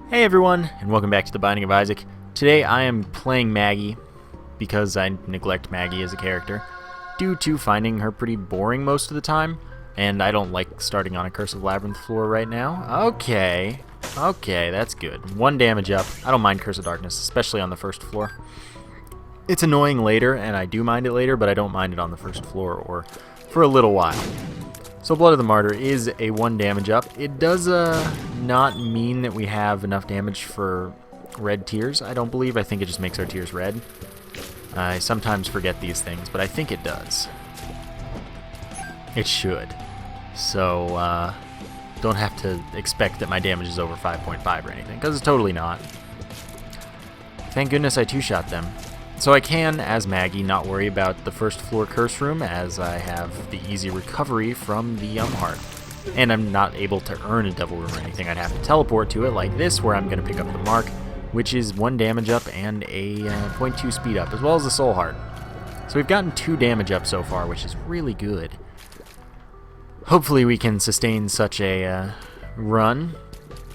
Hey everyone, and welcome back to The Binding of Isaac. Today I am playing Maggie, because I neglect Maggie as a character, due to finding her pretty boring most of the time, and I don't like starting on a Curse of Labyrinth floor right now. Okay, that's good. 1 damage up. I don't mind Curse of Darkness, especially on the first floor. It's annoying later, and I do mind it later, but I don't mind it on the first floor or for a little while. So Blood of the Martyr is a 1 damage up. It does not mean that we have enough damage for red tears, I don't believe. I think it just makes our tears red. I sometimes forget these things, but I think it does. It should. So don't have to expect that my damage is over 5.5 or anything, because it's totally not. Thank goodness I two-shot them. So I can, as Maggie, not worry about the first floor curse room, as I have the easy recovery from the heart. And I'm not able to earn a devil room or anything. I'd have to teleport to it like this, where I'm going to pick up the mark, which is 1 damage up and a 0.2 speed up, as well as the soul heart. So we've gotten 2 damage up so far, which is really good. Hopefully we can sustain such a run.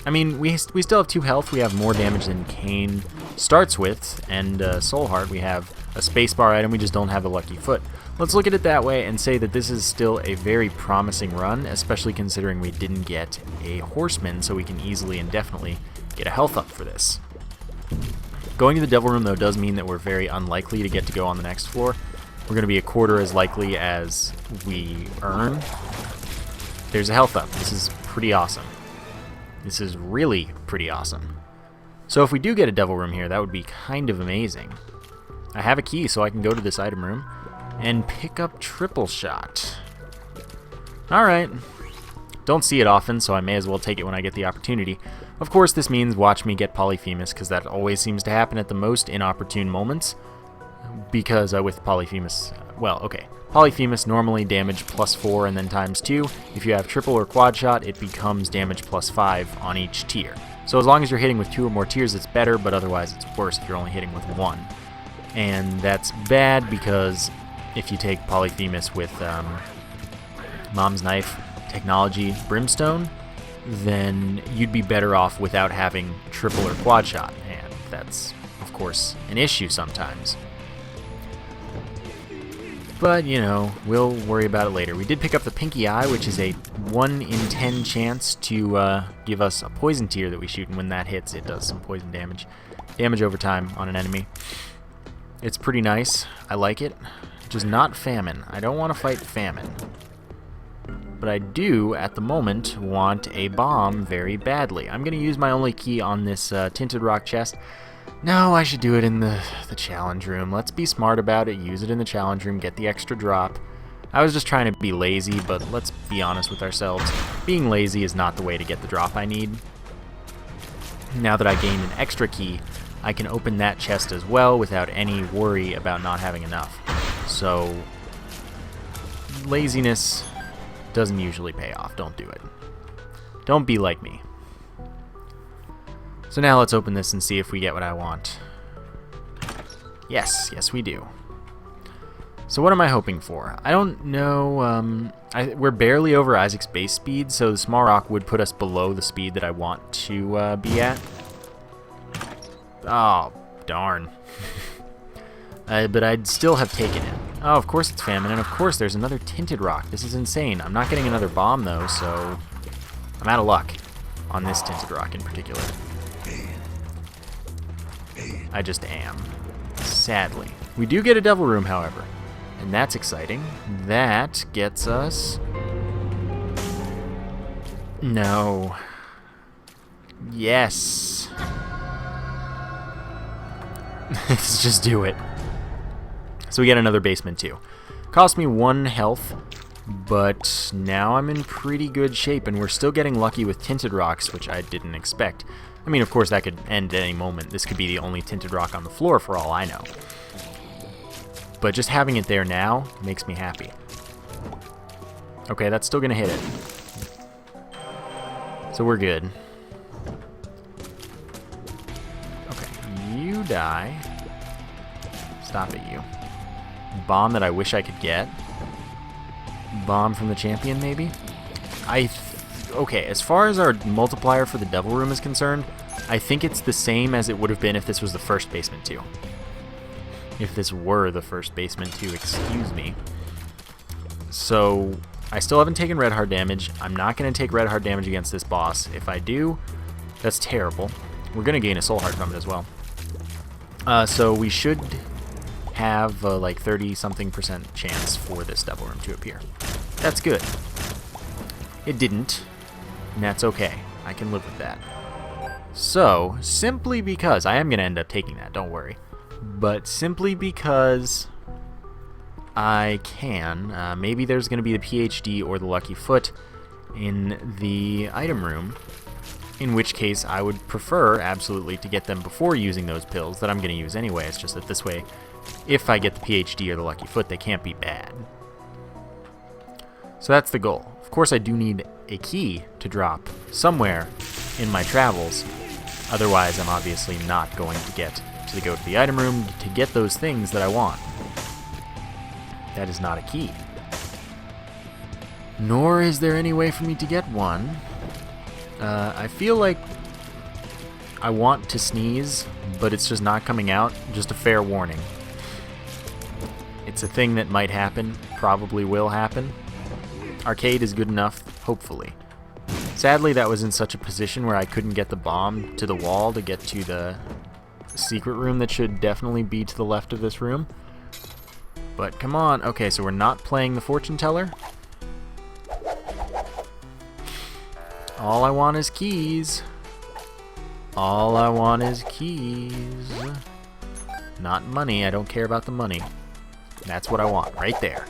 I mean, we still have 2 health. We have more damage than Cain starts with, and Soul Heart, we have a spacebar item. We just don't have the Lucky Foot. Let's look at it that way and say that this is still a very promising run, especially considering we didn't get a Horseman, so we can easily and definitely get a health up for this. Going to the Devil Room, though, does mean that we're very unlikely to get to go on the next floor. We're going to be a quarter as likely as we earn. There's a health up. This is pretty awesome. This is really pretty awesome. So if we do get a devil room here, that would be kind of amazing. I have a key, so I can go to this item room and pick up triple shot. Alright. Don't see it often, so I may as well take it when I get the opportunity. Of course, this means watch me get Polyphemus, because that always seems to happen at the most inopportune moments. Because with Polyphemus, well, okay. Polyphemus normally damage +4 and then ×2. If you have triple or quad shot, it becomes damage +5 on each tier. So as long as you're hitting with 2 or more tiers, it's better, but otherwise it's worse if you're only hitting with 1. And that's bad because if you take Polyphemus with Mom's Knife, Technology, Brimstone, then you'd be better off without having triple or quad shot, and that's, of course, an issue sometimes. But, you know, we'll worry about it later. We did pick up the Pinky Eye, which is a 1 in 10 chance to give us a poison tier that we shoot, and when that hits, it does some poison damage. Damage over time on an enemy. It's pretty nice. I like it. Just not Famine. I don't want to fight Famine. But I do, at the moment, want a bomb very badly. I'm going to use my only key on this Tinted Rock chest. No, I should do it in the challenge room. Let's be smart about it. Use it in the challenge room. Get the extra drop. I was just trying to be lazy, but let's be honest with ourselves. Being lazy is not the way to get the drop I need. Now that I gained an extra key, I can open that chest as well without any worry about not having enough. So, laziness doesn't usually pay off. Don't do it. Don't be like me. So now let's open this and see if we get what I want. Yes we do. So what am I hoping for? I don't know. We're barely over Isaac's base speed, so the small rock would put us below the speed that I want to be at. Oh, darn. But I'd still have taken it. Oh, of course it's Famine, and of course there's another Tinted Rock. This is insane. I'm not getting another bomb, though, so I'm out of luck on this Tinted Rock in particular. I just am. Sadly. We do get a Devil Room, however. And that's exciting. That gets us... No. Yes. Let's just do it. So we get another basement, too. Cost me 1 health, but now I'm in pretty good shape, and we're still getting lucky with Tinted Rocks, which I didn't expect. I mean, of course, that could end at any moment. This could be the only Tinted Rock on the floor for all I know. But just having it there now makes me happy. Okay, that's still going to hit it. So we're good. Okay, you die. Stop it, you. Bomb that I wish I could get. Bomb from the champion, maybe? Okay, as far as our multiplier for the Devil Room is concerned, I think it's the same as it would have been if this was the first basement too. If this were the first basement too, excuse me. So, I still haven't taken red heart damage. I'm not going to take red heart damage against this boss. If I do, that's terrible. We're going to gain a soul heart from it as well. So we should have like 30-something% chance for this Devil Room to appear. That's good. It didn't, and that's okay. I can live with that. So, simply because, I am going to end up taking that, don't worry. But simply because I can, maybe there's going to be the PhD or the Lucky Foot in the item room, in which case I would prefer absolutely to get them before using those pills that I'm going to use anyway. It's just that this way, if I get the PhD or the Lucky Foot, they can't be bad. So that's the goal. Of course, I do need a key to drop somewhere in my travels. Otherwise, I'm obviously not going to get to go to the item room to get those things that I want. That is not a key. Nor is there any way for me to get one. I feel like I want to sneeze, but it's just not coming out. Just a fair warning. It's a thing that might happen, probably will happen. Arcade is good enough, hopefully. Sadly, that was in such a position where I couldn't get the bomb to the wall to get to the secret room that should definitely be to the left of this room. But come on. Okay, so we're not playing the fortune teller. All I want is keys. All I want is keys. Not money. I don't care about the money. That's what I want, right there.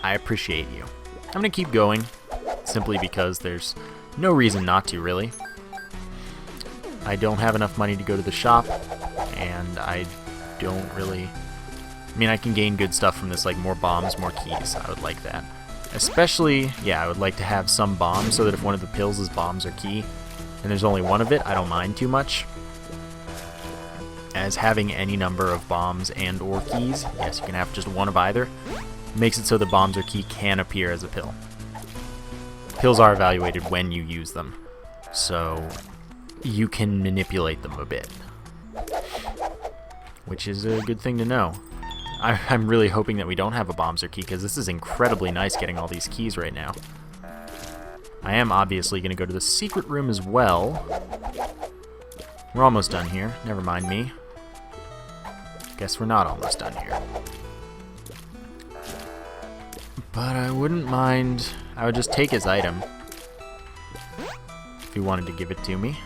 I appreciate you. I'm going to keep going, simply because there's no reason not to, really. I don't have enough money to go to the shop, and I don't really... I mean, I can gain good stuff from this, like more bombs, more keys. I would like that. Especially, yeah, I would like to have some bombs, so that if one of the pills is bombs or key, and there's only one of it, I don't mind too much. As having any number of bombs and or keys, yes, you can have just one of either, makes it so the bombs or key can appear as a pill. Pills are evaluated when you use them, so you can manipulate them a bit, which is a good thing to know. I'm really hoping that we don't have a bombs or key, because this is incredibly nice getting all these keys right now. I am obviously going to go to the secret room as well. We're almost done here. Never mind me. Guess we're not almost done here. But I wouldn't mind... I would just take his item. If he wanted to give it to me.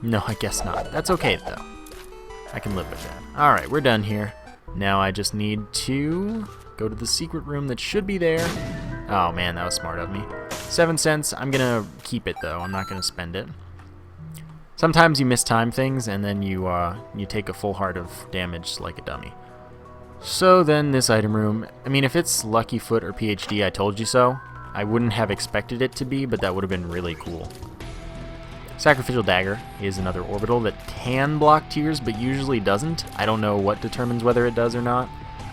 No, I guess not. That's okay, though. I can live with that. Alright, we're done here. Now I just need to go to the secret room that should be there. Oh man, that was smart of me. 7 cents. I'm gonna keep it, though. I'm not gonna spend it. Sometimes you mistime things, and then you take a full heart of damage like a dummy. So then this item room, I mean, if it's Lucky Foot or PhD, I told you so. I wouldn't have expected it to be, but that would have been really cool. Sacrificial Dagger is another orbital that can block tears, but usually doesn't. I don't know what determines whether it does or not,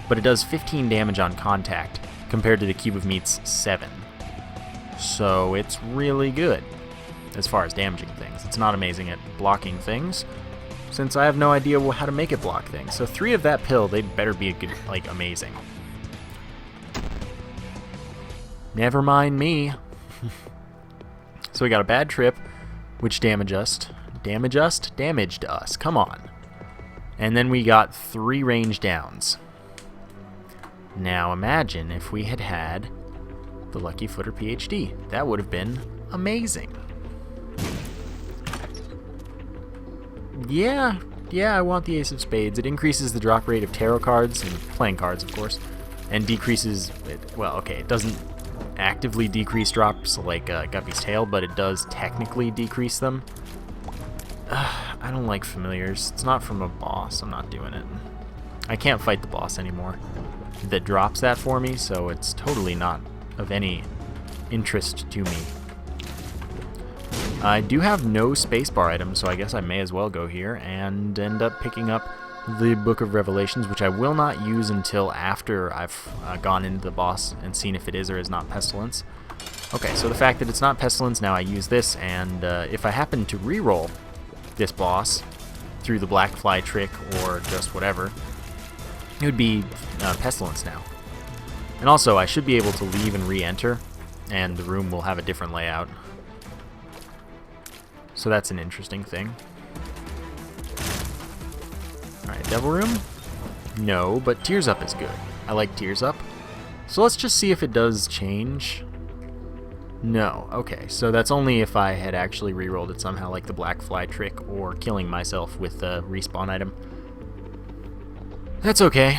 but it does 15 damage on contact, compared to the Cube of Meat's 7. So it's really good as far as damaging things. It's not amazing at blocking things, since I have no idea how to make it block things. So 3 of that pill, they'd better be good, like, amazing. Never mind me. So we got a bad trip, which damaged us. Come on. And then we got 3 range downs. Now imagine if we had had the Lucky Foot or PhD. That would have been amazing. Yeah, I want the Ace of Spades. It increases the drop rate of tarot cards, and playing cards, of course, and decreases... well, okay, it doesn't actively decrease drops like Guppy's Tail, but it does technically decrease them. I don't like familiars. It's not from a boss. I'm not doing it. I can't fight the boss anymore that drops that for me, so it's totally not of any interest to me. I do have no spacebar items, so I guess I may as well go here and end up picking up the Book of Revelations, which I will not use until after I've gone into the boss and seen if it is or is not Pestilence. Okay, so the fact that it's not Pestilence, now I use this, and if I happen to reroll this boss through the Black Fly trick or just whatever, it would be Pestilence now. And also, I should be able to leave and re-enter, and the room will have a different layout. So that's an interesting thing. Alright, Devil Room? No, but Tears Up is good. I like Tears Up. So let's just see if it does change. No. Okay, so that's only if I had actually re-rolled it somehow, like the Black Fly trick or killing myself with the respawn item. That's okay.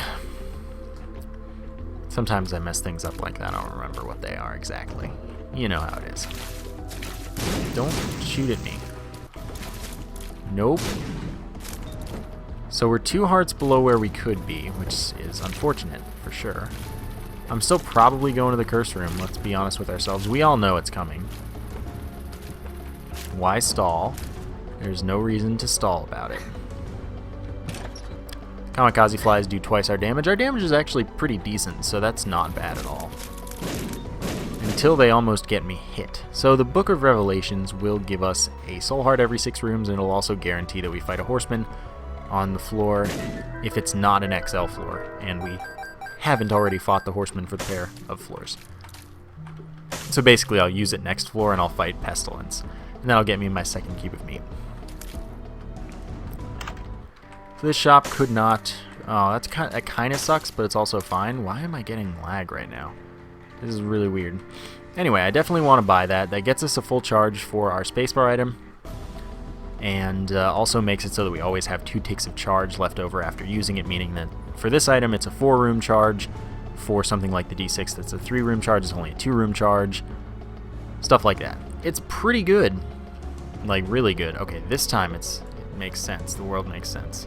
Sometimes I mess things up like that. I don't remember what they are exactly. You know how it is. Don't shoot at me. Nope. So we're 2 hearts below where we could be, which is unfortunate, for sure. I'm still probably going to the curse room, let's be honest with ourselves. We all know it's coming. Why stall? There's no reason to stall about it. Kamikaze flies do twice our damage. Our damage is actually pretty decent, so that's not bad at all. Until they almost get me hit. So the Book of Revelations will give us a soul heart every 6 rooms, and it'll also guarantee that we fight a horseman on the floor if it's not an XL floor, and we haven't already fought the horseman for the pair of floors. So basically I'll use it next floor and I'll fight Pestilence, and that'll get me my 2nd cube of meat. So this shop could not... Oh, that kind of sucks, but it's also fine. Why am I getting lag right now? This is really weird. Anyway, I definitely want to buy that. That gets us a full charge for our spacebar item, and also makes it so that we always have 2 ticks of charge left over after using it, meaning that for this item it's a 4-room charge. For something like the D6 that's a 3-room charge, it's only a 2-room charge. Stuff like that. It's pretty good. Like, really good. Okay, this time it makes sense. The world makes sense.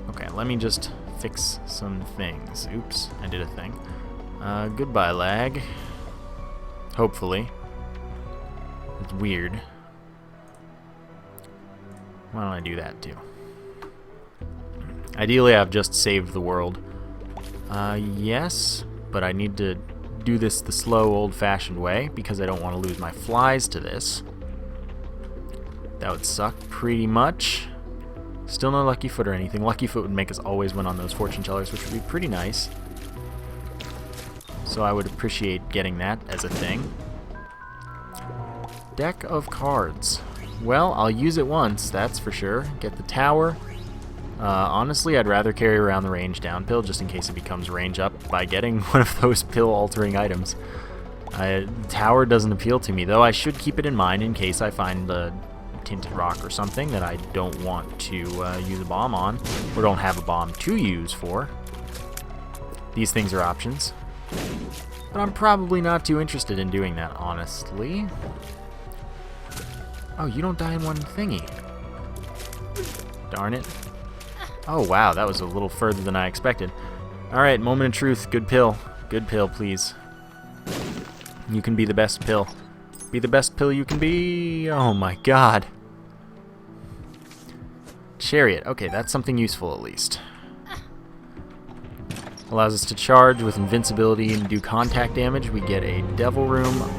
Okay, let me just fix some things. Oops, I did a thing. Goodbye, lag. Hopefully. It's weird. Why don't I do that too? Ideally, I've just saved the world. Yes, but I need to do this the slow, old-fashioned way because I don't want to lose my flies to this. That would suck pretty much. Still no Lucky Foot or anything. Lucky Foot would make us always win on those fortune tellers, which would be pretty nice. So I would appreciate getting that as a thing. Deck of cards. Well, I'll use it once, that's for sure. Get the tower. Honestly, I'd rather carry around the range down pill just in case it becomes range up by getting one of those pill altering items. Tower doesn't appeal to me, though. I should keep it in mind in case I find the tinted rock or something that I don't want to use a bomb on, or don't have a bomb to use for. These things are options. But I'm probably not too interested in doing that, honestly. Oh, you don't die in one thingy. Darn it. Oh, wow, that was a little further than I expected. Alright, moment of truth. Good pill. Good pill, please. You can be the best pill. Be the best pill you can be. Oh my god. Chariot. Okay, that's something useful at least. Allows us to charge with invincibility and do contact damage. We get a Devil Room.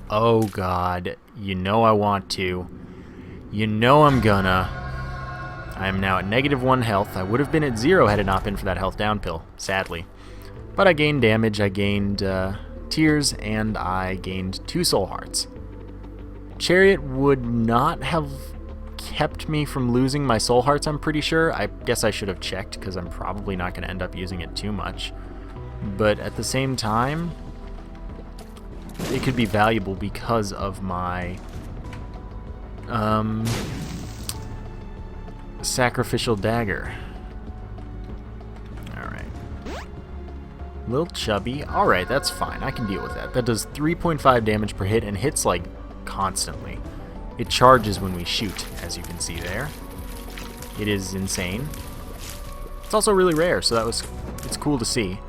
Oh god. You know I want to. You know I'm gonna. I am now at -1 health. I would have been at 0 had it not been for that health down pill, sadly. But I gained damage, I gained tears, and I gained 2 soul hearts. Chariot would not have kept me from losing my soul hearts, I'm pretty sure. I guess I should have checked, because I'm probably not going to end up using it too much. But at the same time, it could be valuable because of my sacrificial dagger. Alright. Little chubby. Alright, that's fine. I can deal with that. That does 3.5 damage per hit and hits like constantly. It charges when we shoot, as you can see there. It is insane. It's also really rare, so it's cool to see.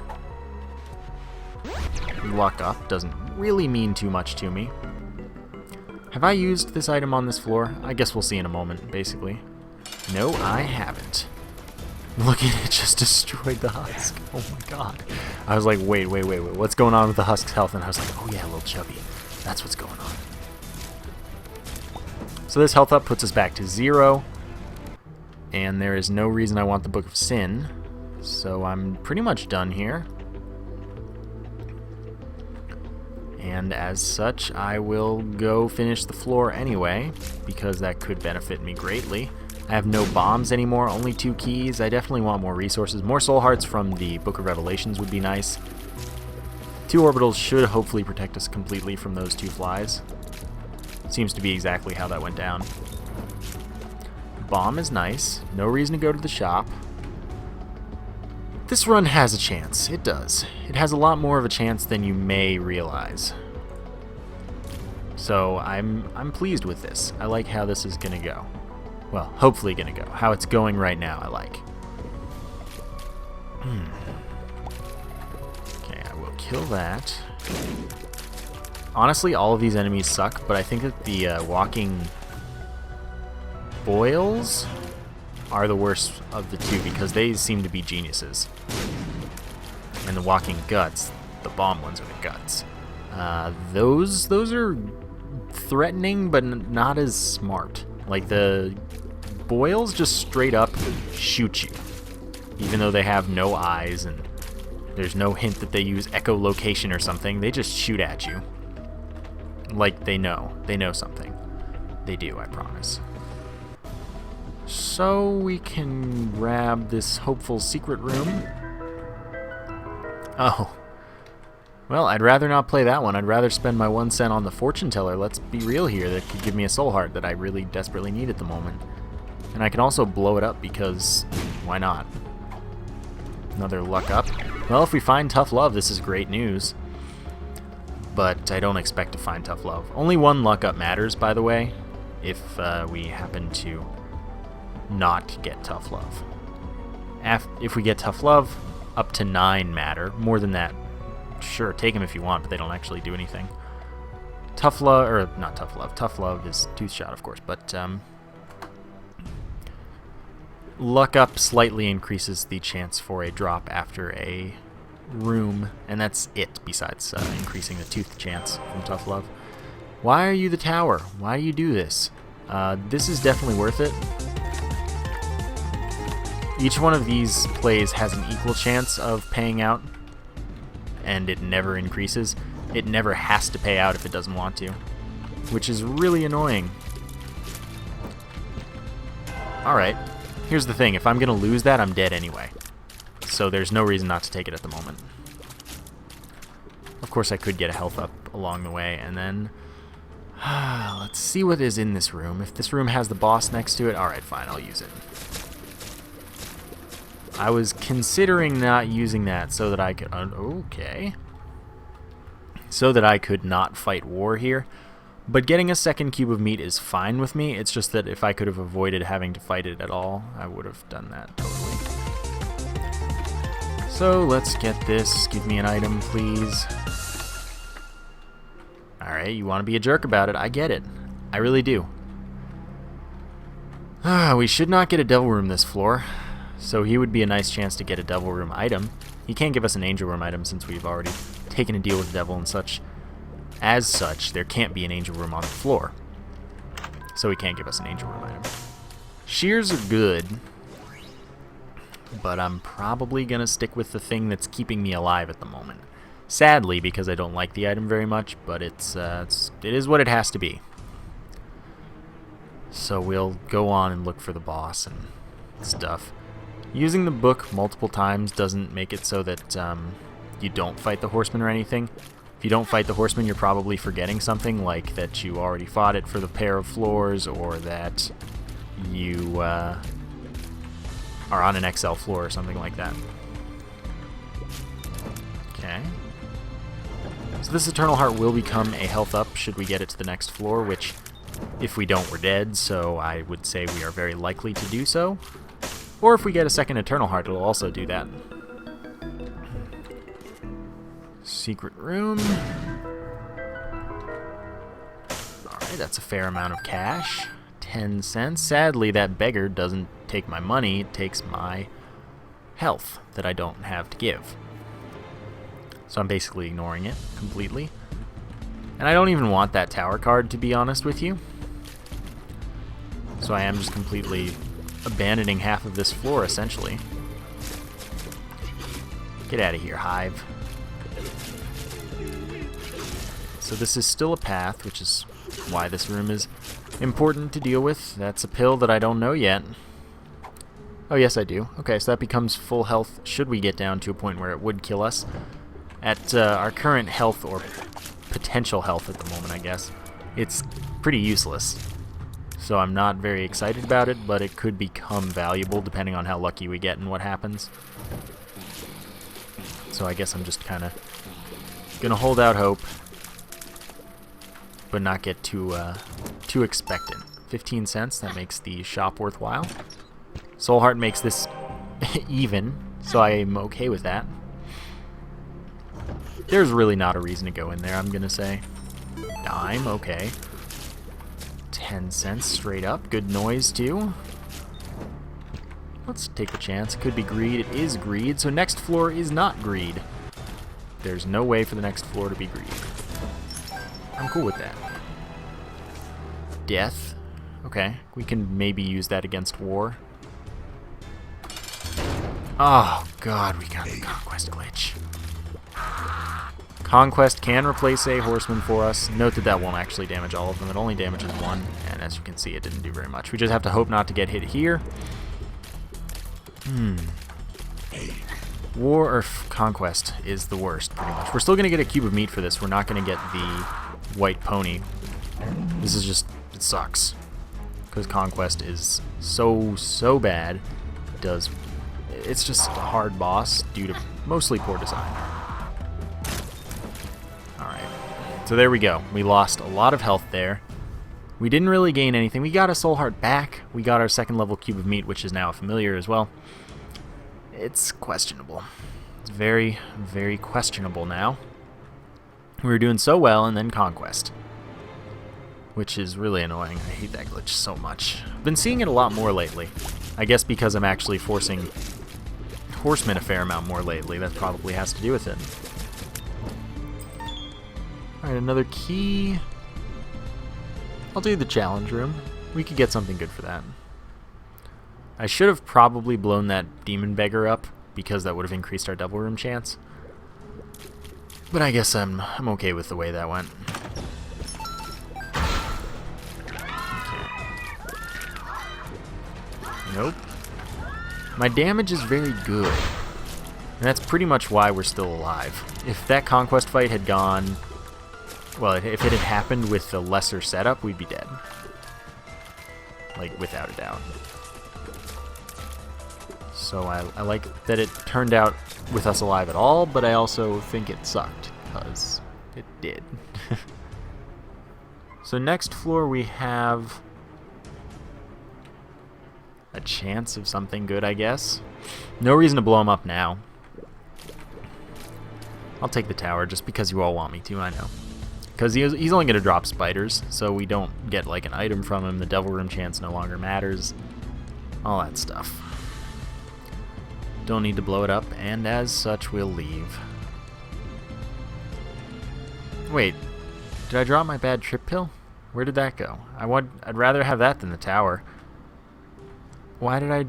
Luck up doesn't really mean too much to me. Have I used this item on this floor? I guess we'll see in a moment, basically. No, I haven't. Look at it, just destroyed the husk. Oh my god. I was like, wait, what's going on with the husk's health? And I was like, oh yeah, a little chubby. That's what's going on. So this health up puts us back to 0. And there is no reason I want the Book of Sin. So I'm pretty much done here. And as such, I will go finish the floor anyway, because that could benefit me greatly. I have no bombs anymore, only 2 keys. I definitely want more resources. More soul hearts from the Book of Revelations would be nice. 2 orbitals should hopefully protect us completely from those 2 flies. Seems to be exactly how that went down. Bomb is nice. No reason to go to the shop. This run has a chance. It does. It has a lot more of a chance than you may realize. So I'm pleased with this. I like how this is going to go. Well, hopefully going to go. How it's going right now, I like. Okay, I will kill that. Honestly, all of these enemies suck, but I think that the walking boils are the worst of the 2 because they seem to be geniuses. And the walking guts, the bomb ones are the guts. Those are threatening, but not as smart. Like the boils just straight up shoot you, even though they have no eyes and there's no hint that they use echolocation or something. They just shoot at you. Like they know something. They do, I promise. So we can grab this hopeful secret room. Oh. Well, I'd rather not play that one. I'd rather spend my 1 cent on the fortune teller. Let's be real here. That could give me a soul heart that I really desperately need at the moment. And I can also blow it up because why not? Another luck up. Well, if we find tough love, this is great news. But I don't expect to find tough love. Only 1 luck up matters, by the way, if we happen to not get tough love. If we get tough love, up to 9 matter. More than that, sure, take them if you want, but they don't actually do anything. Tough love, or not tough love. Tough love is tooth shot, of course, but luck up slightly increases the chance for a drop after a room, and that's it, besides increasing the tooth chance from tough love. Why are you the tower? Why do you do this? This is definitely worth it. Each one of these plays has an equal chance of paying out, and it never increases. It never has to pay out if it doesn't want to, which is really annoying. Alright, here's the thing. If I'm going to lose that, I'm dead anyway. So there's no reason not to take it at the moment. Of course, I could get a health up along the way, and then let's see what is in this room. If this room has the boss next to it, alright, fine, I'll use it. I was considering not using that so that I could... okay. So that I could not fight war here. But getting a second cube of meat is fine with me. It's just that if I could have avoided having to fight it at all, I would have done that totally. So let's get this. Give me an item, please. Alright, you want to be a jerk about it. I get it. I really do. We should not get a devil room this floor. So he would be a nice chance to get a devil room item. He can't give us an angel room item since we've already taken a deal with the devil and such. As such, there can't be an angel room on the floor. So he can't give us an angel room item. Shears are good, but I'm probably going to stick with the thing that's keeping me alive at the moment. Sadly, because I don't like the item very much, but it is what it has to be. So we'll go on and look for the boss and stuff. Using the book multiple times doesn't make it so that you don't fight the horseman or anything. If you don't fight the horseman, you're probably forgetting something, like that you already fought it for the pair of floors, or that you are on an XL floor or something like that. Okay. So this Eternal Heart will become a health up should we get it to the next floor, which, if we don't, we're dead, so I would say we are very likely to do so. Or if we get a second Eternal Heart, it'll also do that. Secret room. Alright, that's a fair amount of cash. 10 cents. Sadly, that beggar doesn't take my money, it takes my health that I don't have to give. So I'm basically ignoring it completely. And I don't even want that tower card, to be honest with you. So I am just completely abandoning half of this floor, essentially. Get out of here, Hive. So this is still a path, which is why this room is important to deal with. That's a pill that I don't know yet. Oh, yes, I do. Okay, so that becomes full health should we get down to a point where it would kill us. At our current health, or potential health at the moment, I guess, it's pretty useless. So I'm not very excited about it, but it could become valuable depending on how lucky we get and what happens. So I guess I'm just kind of gonna hold out hope, but not get too expectant. 15 cents, that makes the shop worthwhile. Soul Heart makes this even, so I'm okay with that. There's really not a reason to go in there, I'm gonna say. Dime, okay. 10 cents straight up. Good noise, too. Let's take the chance. It could be greed. It is greed, so next floor is not greed. There's no way for the next floor to be greed. I'm cool with that. Death. Okay, we can maybe use that against war. Oh, God, we got the Conquest glitch. Conquest can replace a horseman for us. Note that that won't actually damage all of them. It only damages one, and as you can see, it didn't do very much. We just have to hope not to get hit here. War or Conquest is the worst, pretty much. We're still going to get a cube of meat for this. We're not going to get the white pony. This is just, it sucks. Because Conquest is so bad. It's just a hard boss due to mostly poor design. So there we go. We lost a lot of health there. We didn't really gain anything. We got a Soul Heart back. We got our second level cube of meat, which is now a familiar as well. It's questionable. It's very, very questionable now. We were doing so well, and then Conquest, which is really annoying. I hate that glitch so much. I've been seeing it a lot more lately. I guess because I'm actually forcing horsemen a fair amount more lately. That probably has to do with it. Alright, another key. I'll do the challenge room. We could get something good for that. I should have probably blown that demon beggar up, because that would have increased our devil room chance. But I guess I'm okay with the way that went. Okay. Nope. My damage is very good. And that's pretty much why we're still alive. If that Conquest fight had gone... Well, if it had happened with the lesser setup, we'd be dead. Like, without a doubt. So I like that it turned out with us alive at all, but I also think it sucked, because it did. So next floor we have a chance of something good, I guess. No reason to blow him up now. I'll take the tower just because you all want me to, I know. Because he's only going to drop spiders, so we don't get like an item from him. The devil room chance no longer matters. All that stuff. Don't need to blow it up, and as such, we'll leave. Wait, did I drop my bad trip pill? Where did that go? I'd rather have that than the tower. Why did I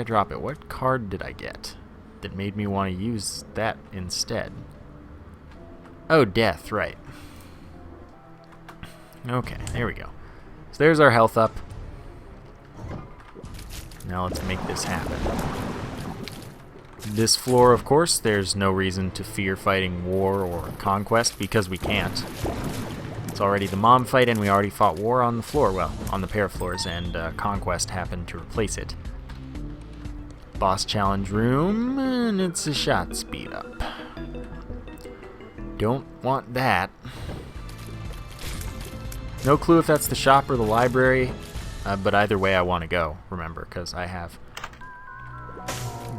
drop it? What card did I get that made me want to use that instead? Oh, death, right. Okay, there we go. So there's our health up. Now let's make this happen. This floor, of course, there's no reason to fear fighting war or conquest because we can't. It's already the mom fight, and we already fought war on the floor, well, on the pair floors, and conquest happened to replace it. Boss challenge room, and it's a shot speed up. Don't want that. No clue if that's the shop or the library, but either way I want to go, remember, because I have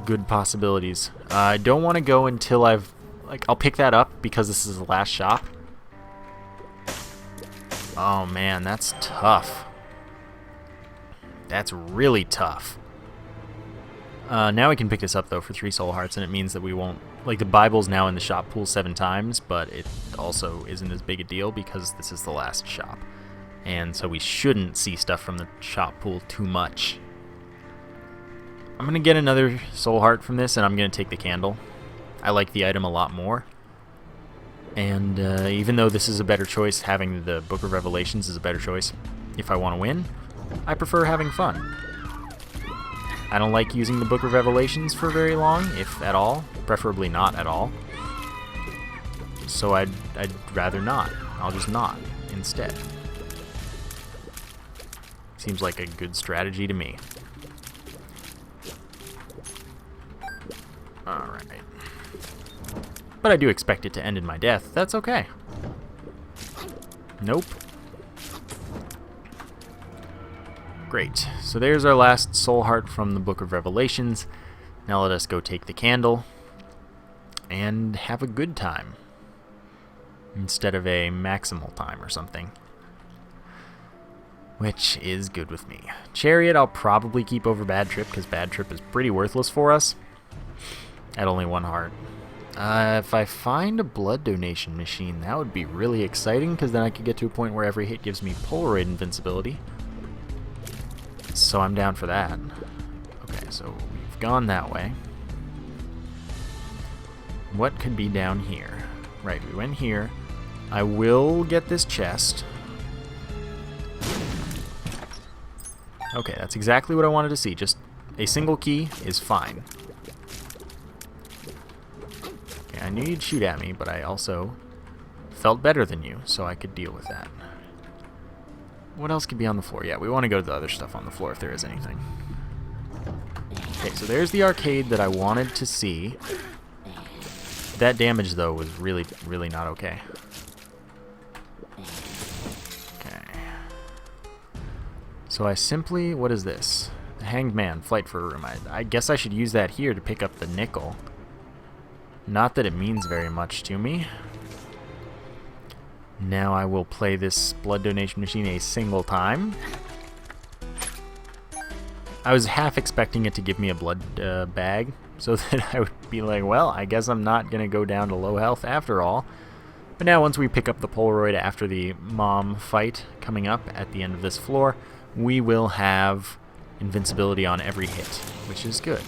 good possibilities. I don't want to go until I'll pick that up because this is the last shop. Oh man, that's tough. That's really tough. Now we can pick this up, though, for 3 soul hearts, and it means that we won't... Like, the Bible's now in the shop pool 7 times, but it also isn't as big a deal because this is the last shop. And so we shouldn't see stuff from the shop pool too much. I'm going to get another soul heart from this, and I'm going to take the candle. I like the item a lot more. And even though this is a better choice, having the Book of Revelations is a better choice if I want to win, I prefer having fun. I don't like using the Book of Revelations for very long, if at all. Preferably not at all. So I'd rather not. I'll just not instead. Seems like a good strategy to me. Alright. But I do expect it to end in my death. That's okay. Nope. Great. So there's our last soul heart from the Book of Revelations. Now let us go take the candle and have a good time instead of a maximal time or something, which is good with me. Chariot I'll probably keep over Bad Trip because Bad Trip is pretty worthless for us at only 1 heart. If I find a blood donation machine, that would be really exciting because then I could get to a point where every hit gives me Polaroid invincibility. So I'm down for that. Okay, so we've gone that way. What could be down here? Right, we went here. I will get this chest. Okay, that's exactly what I wanted to see. Just a single key is fine. Okay, I knew you'd shoot at me, but I also felt better than you, so I could deal with that. What else could be on the floor? Yeah, we want to go to the other stuff on the floor if there is anything. Okay, so there's the arcade that I wanted to see. That damage, though, was really, really not okay. Okay. So I simply... What is this? The Hanged Man, Flight for a Room. I guess I should use that here to pick up the nickel. Not that it means very much to me. Now I will play this blood donation machine a single time. I was half expecting it to give me a blood bag, so that I would be like, well, I guess I'm not going to go down to low health after all. But now once we pick up the Polaroid after the mom fight coming up at the end of this floor, we will have invincibility on every hit, which is good.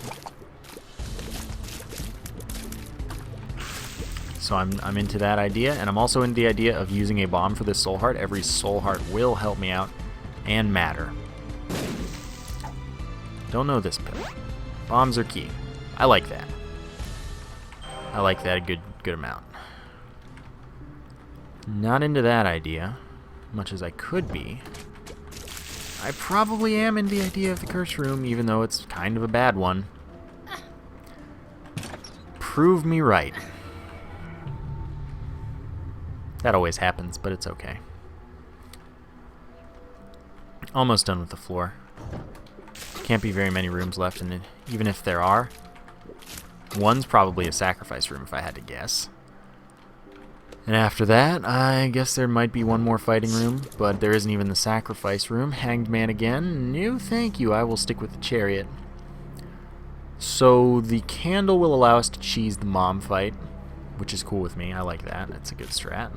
So I'm into that idea, and I'm also into the idea of using a bomb for this soul heart. Every soul heart will help me out and matter. Don't know this pill. Bombs are key. I like that. I like that a good amount. Not into that idea, much as I could be. I probably am in the idea of the curse room, even though it's kind of a bad one. Prove me right. That always happens, but it's okay. Almost done with the floor. Can't be very many rooms left, and even if there are, one's probably a sacrifice room if I had to guess. And after that, I guess there might be one more fighting room, but there isn't even the sacrifice room. Hanged Man again. No, thank you. I will stick with the chariot. So the candle will allow us to cheese the mom fight, which is cool with me. I like that. That's a good strat.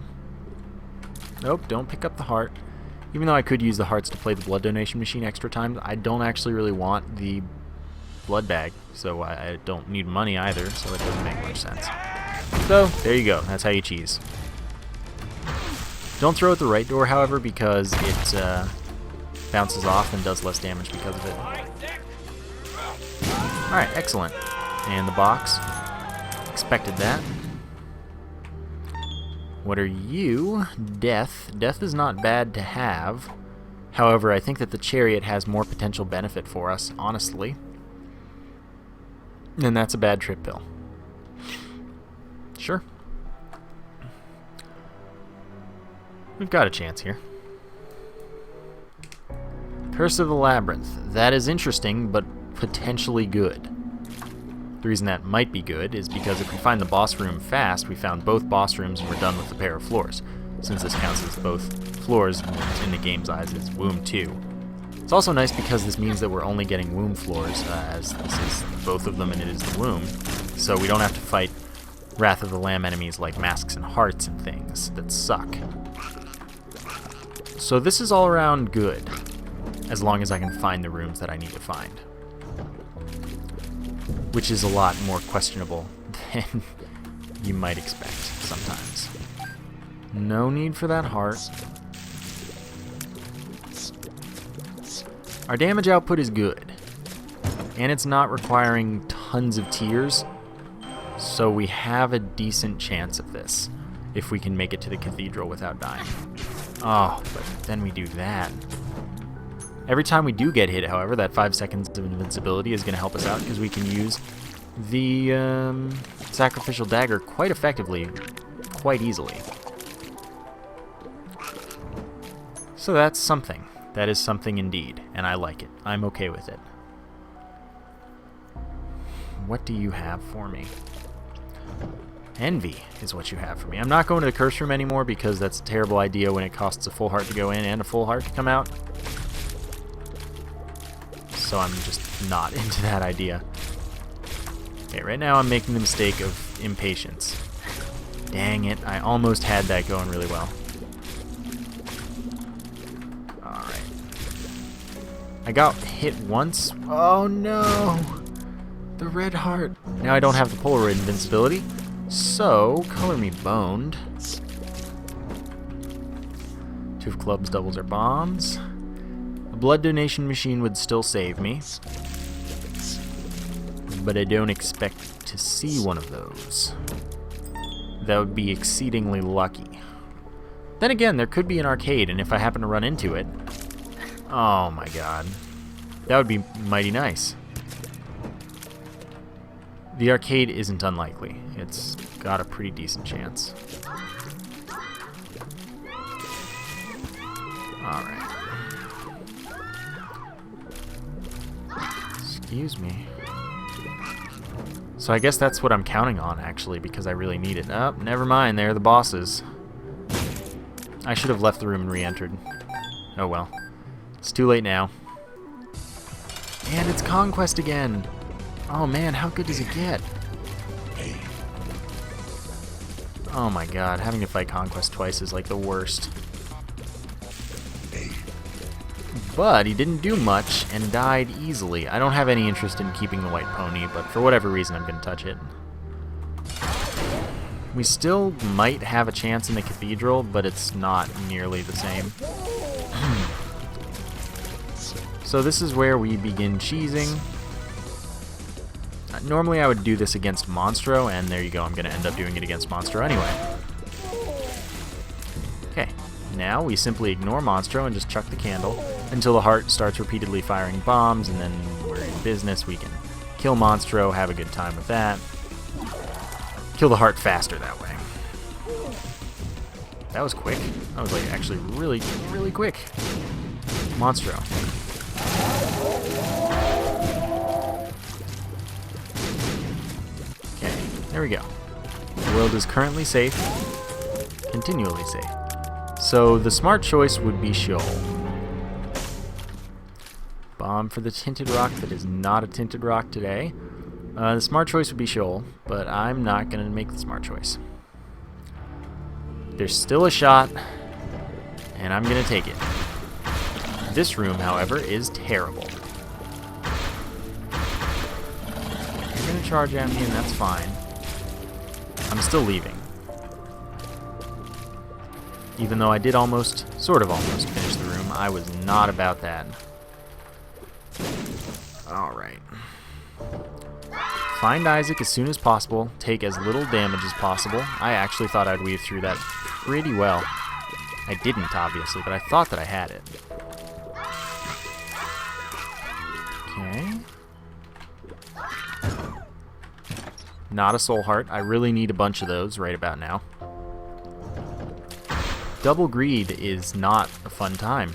Nope, don't pick up the heart. Even though I could use the hearts to play the blood donation machine extra times, I don't actually really want the blood bag, so I don't need money either, so it doesn't make much sense. So, there you go. That's how you cheese. Don't throw at the right door, however, because it bounces off and does less damage because of it. Alright, excellent. And the box. Expected that. What are you? Death. Death is not bad to have. However, I think that the chariot has more potential benefit for us, honestly. And that's a bad trip pill. Sure. We've got a chance here. Curse of the Labyrinth. That is interesting, but potentially good. The reason that might be good is because if we find the boss room fast, we found both boss rooms and we're done with the pair of floors. Since this counts as both floors in the game's eyes, it's Womb 2. It's also nice because this means that we're only getting womb floors, as this is both of them and it is the womb. So we don't have to fight Wrath of the Lamb enemies like masks and hearts and things that suck. So this is all around good, as long as I can find the rooms that I need to find. Which is a lot more questionable than you might expect sometimes. No need for that heart. Our damage output is good, and it's not requiring tons of tears, so we have a decent chance of this, if we can make it to the cathedral without dying. Oh, but then we do that. Every time we do get hit, however, that 5 seconds of invincibility is going to help us out, because we can use the sacrificial dagger quite effectively, quite easily. So that's something. That is something indeed, and I like it. I'm okay with it. What do you have for me? Envy is what you have for me. I'm not going to the curse room anymore because that's a terrible idea when it costs a full heart to go in and a full heart to come out. So I'm just not into that idea. Okay, right now I'm making the mistake of impatience. Dang it, I almost had that going really well. Alright. I got hit once. Oh no! The red heart. Now I don't have the Polaroid invincibility, so color me boned. 2 of clubs doubles our bombs. A blood donation machine would still save me, but I don't expect to see one of those. That would be exceedingly lucky. Then again, there could be an arcade, and if I happen to run into it, oh my god, that would be mighty nice. The arcade isn't unlikely. It's got a pretty decent chance. Alright. Excuse me. So I guess that's what I'm counting on, actually, because I really need it. Oh, never mind, they're the bosses. I should have left the room and re-entered. Oh well. It's too late now. And it's Conquest again! Oh man, how good does it get? Oh my god, having to fight Conquest twice is like the worst. But he didn't do much and died easily. I don't have any interest in keeping the white pony, but for whatever reason I'm going to touch it. We still might have a chance in the cathedral, but it's not nearly the same. So this is where we begin cheesing. Normally I would do this against Monstro, and there you go, I'm going to end up doing it against Monstro anyway. Okay, now we simply ignore Monstro and just chuck the candle until the heart starts repeatedly firing bombs, and then we're in business. We can kill Monstro, have a good time with that. Kill the heart faster that way. That was quick. That was like actually really, really quick. Monstro. Okay, there we go. The world is currently safe. Continually safe. So the smart choice would be Shoal. Bomb for the tinted rock that is not a tinted rock today. The smart choice would be Shoal, but I'm not going to make the smart choice. There's still a shot, and I'm going to take it. This room, however, is terrible. You're going to charge at me, and that's fine. I'm still leaving. Even though I did sort of almost finish the room, I was not about that. Alright. Find Isaac as soon as possible, take as little damage as possible. I actually thought I'd weave through that pretty well. I didn't, obviously, but I thought that I had it. Okay. Not a soul heart. I really need a bunch of those right about now. Double greed is not a fun time.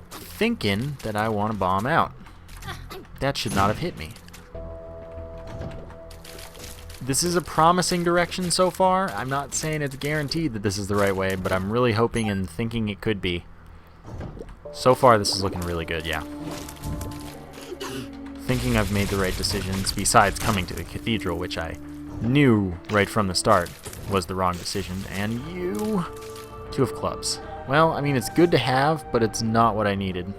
Thinking that I want to bomb out. That should not have hit me. This is a promising direction so far. I'm not saying it's guaranteed that this is the right way, but I'm really hoping and thinking it could be. So far, this is looking really good, yeah. Thinking I've made the right decisions, besides coming to the cathedral, which I knew right from the start was the wrong decision. And you... 2 of clubs. Well, I mean, it's good to have, but it's not what I needed.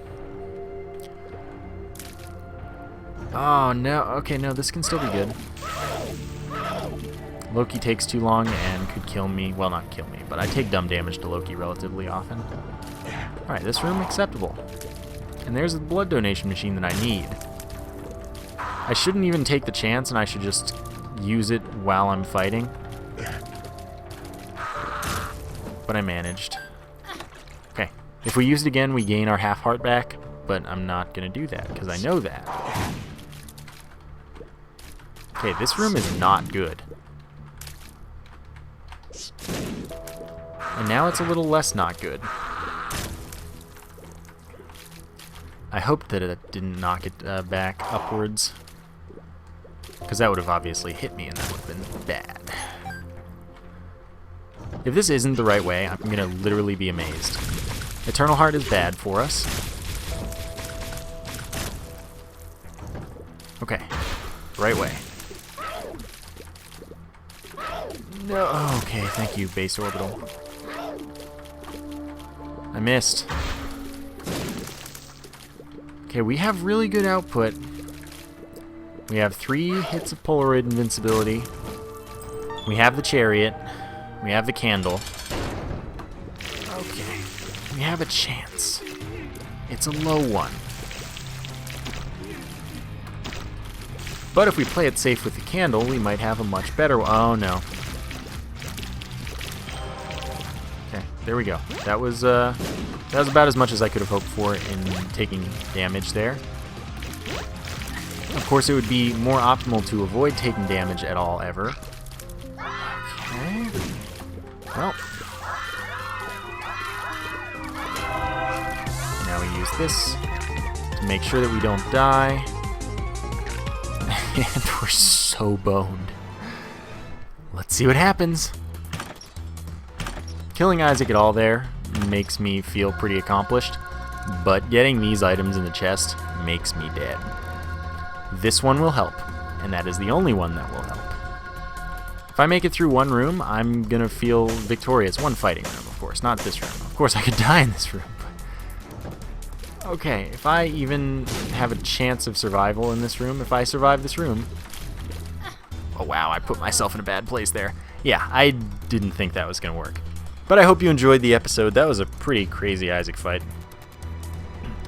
Oh, no. Okay, no, this can still be good. Loki takes too long and could kill me. Well, not kill me, but I take dumb damage to Loki relatively often. Alright, this room, acceptable. And there's the blood donation machine that I need. I shouldn't even take the chance, and I should just use it while I'm fighting. But I managed. Okay, if we use it again, we gain our half heart back, but I'm not going to do that, because I know that. Okay, this room is not good. And now it's a little less not good. I hope that it didn't knock it back upwards, because that would have obviously hit me and that would have been bad. If this isn't the right way, I'm going to literally be amazed. Eternal Heart is bad for us. Okay, right way. No, okay, thank you, base orbital. I missed. Okay, we have really good output. We have 3 hits of Polaroid invincibility. We have the chariot. We have the candle. Okay, we have a chance. It's a low one. But if we play it safe with the candle, we might have a much better one. Oh no. Okay, there we go. That was about as much as I could have hoped for in taking damage there. Of course, it would be more optimal to avoid taking damage at all, ever. Okay. Well. Now we use this to make sure that we don't die. And we're so boned. Let's see what happens. Killing Isaac at all there makes me feel pretty accomplished, but getting these items in the chest makes me dead. This one will help, and that is the only one that will help. If I make it through one room, I'm gonna feel victorious. One fighting room, of course, not this room. Of course I could die in this room, but... Okay, if I even have a chance of survival in this room, if I survive this room... Oh wow, I put myself in a bad place there. Yeah, I didn't think that was gonna work. But I hope you enjoyed the episode. That was a pretty crazy Isaac fight.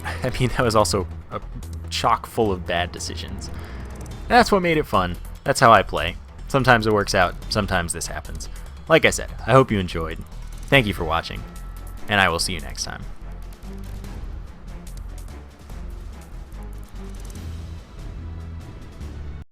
I mean, that was also a chock full of bad decisions. That's what made it fun. That's how I play. Sometimes it works out, sometimes this happens. Like I said, I hope you enjoyed. Thank you for watching, and I will see you next time.